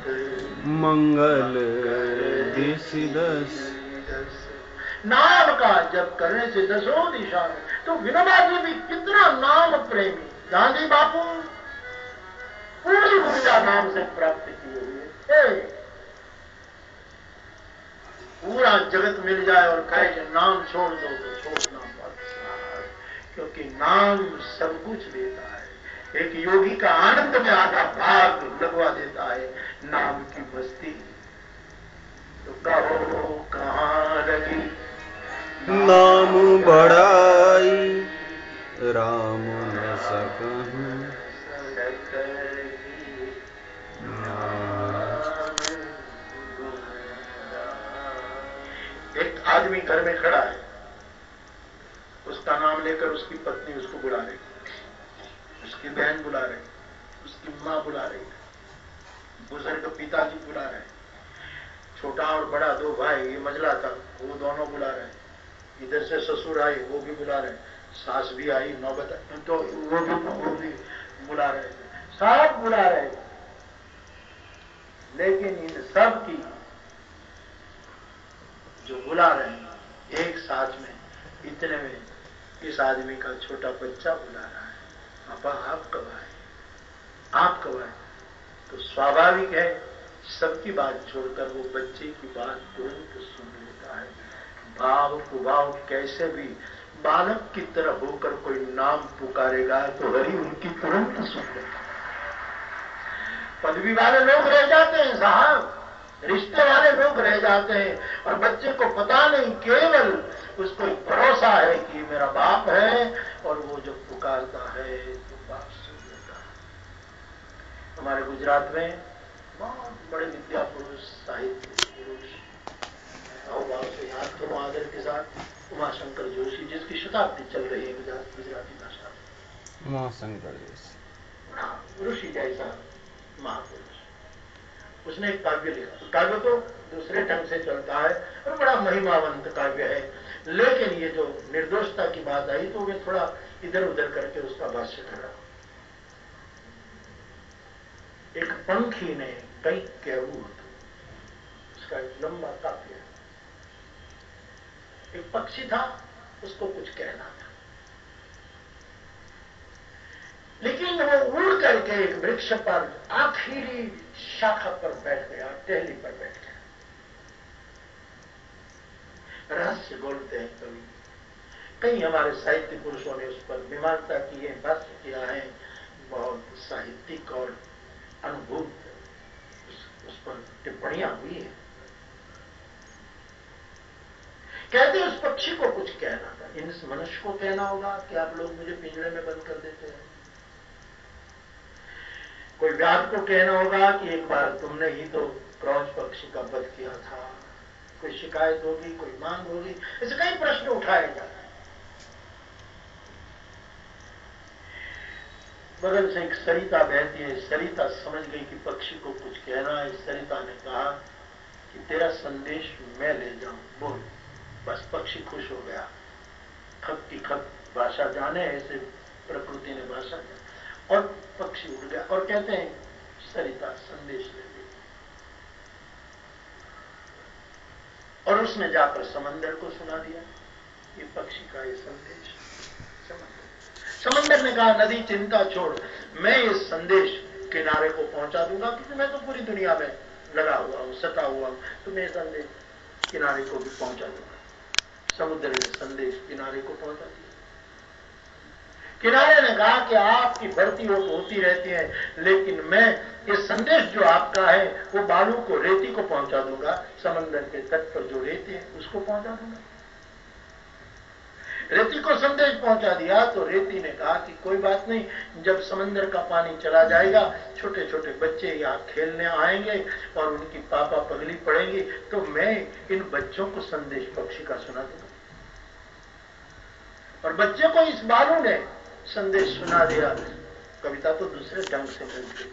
मंगल दिशि दस। नाम का जप करने से दसों दिशा में। तो विनोबा जी भी कितना नाम प्रेमी, गांधी बापू पूरी ऊर्जा नाम से प्राप्त किए हुए। पूरा जगत मिल जाए और कहे कि नाम छोड़ दो तो छोड़ना पड़ता, क्योंकि नाम सब कुछ देता है। एक योगी का आनंद में आधा भाग लगवा देता है नाम की मस्ती। तो कहो कहाँ लगी नाम बढ़ाई राम न सकहूं। एक आदमी घर में खड़ा है, उसका नाम लेकर उसकी पत्नी उसको बुला रही, उसकी बहन बुला रही, उसकी माँ बुला रही, बुजुर्ग पिताजी बुला रहे, छोटा और बड़ा दो भाई, ये मजला था, वो दोनों बुला रहे, इधर से ससुर आए वो भी बुला रहे, सास भी आई नौबत, तो वो भी बुला रहे, सब बुला रहे। लेकिन इन सब की जो बुला रहे हैं एक साथ में, इतने में इस आदमी का छोटा बच्चा बुला रहा है, पापा आप कब आए, आप कब आए। तो स्वाभाविक है सबकी बात छोड़कर वो बच्चे की बात तुरंत सुन लेता है। भाव कुभाव कैसे भी बालक की तरह होकर कोई नाम पुकारेगा तो हरि उनकी तुरंत सुन लेता है। पदवी वाले लोग रह जाते हैं साहब, रिश्ते वाले लोग रह जाते हैं, और बच्चे को पता नहीं, केवल उसको भरोसा है कि मेरा बाप है, और वो जब पुकारता है तो बाप सुन लेता है। हमारे गुजरात में बहुत बड़े विद्या पुरुष, साहित्य पुरुष, भाव से याद करो आदर के साथ, उमाशंकर जोशी, जिसकी शताब्दी चल रही है गुजराती भाषा में। उमाशंकर जोशी, हाँ, ऋषि जैसा महापुरुष, उसने एक काव्य लिखा। काव्य तो दूसरे ढंग से चलता है और बड़ा महिमावंत काव्य है, लेकिन ये जो निर्दोषता की बात आई तो वे थोड़ा इधर उधर करके उसका भाष्य करा। एक पंखी ने कई कहूँ, उसका एक लंबा काव्य है। एक पक्षी था, उसको कुछ कहना था, लेकिन वो उड़ करके एक वृक्ष पर आखिरी शाखा पर बैठ गया, टहनी पर बैठ गया। रहस्य बोलते हैं कवि, कई हमारे साहित्य पुरुषों ने उस पर मीमांसा की है, भाष्य किया है, बहुत साहित्यिक और अनुभूत उस पर टिप्पणियां हुई है। कहते उस पक्षी को कुछ कहना था, इस मनुष्य को कहना होगा कि आप लोग मुझे पिंजरे में बंद कर देते हैं। कोई व्याध को कहना होगा कि एक बार तुमने ही तो क्रॉच पक्षी का वध किया था। कोई शिकायत होगी, कोई मांग होगी, ऐसे कई प्रश्न उठाए जाते हैं। बगल से एक सरिता बहती है, सरिता समझ गई कि पक्षी को कुछ कहना है। सरिता ने कहा कि तेरा संदेश मैं ले जाऊं, बोल। बस पक्षी खुश हो गया, खत की खत भाषा जाने, ऐसे प्रकृति ने भाषा जाने, और पक्षी उड़ गया। और कहते हैं सरिता संदेश ले ली, और उसने जाकर समंदर को सुना दिया ये पक्षी का ये संदेश। समंदर ने कहा नदी चिंता छोड़, मैं ये संदेश किनारे को पहुंचा दूंगा, क्योंकि मैं तो पूरी दुनिया में लगा हुआ हूं, सता हुआ हूं, तो मैं संदेश किनारे को भी पहुंचा दूंगा। समुद्र ने संदेश किनारे को पहुंचा दिया। किनारे ने कहा कि आपकी भर्ती होती रहती है, लेकिन मैं ये संदेश जो आपका है वो बालू को, रेती को पहुंचा दूंगा, समंदर के तट पर जो रेती है उसको पहुंचा दूंगा। रेती को संदेश पहुंचा दिया तो रेती ने कहा कि कोई बात नहीं, जब समंदर का पानी चला जाएगा छोटे छोटे बच्चे यहाँ खेलने आएंगे और उनकी पापा पगली पड़ेंगी, तो मैं इन बच्चों को संदेश पक्षी का सुना दूंगा। और बच्चे को इस बालू ने संदेश सुना दिया। कविता तो दूसरे ढंग से मिलती।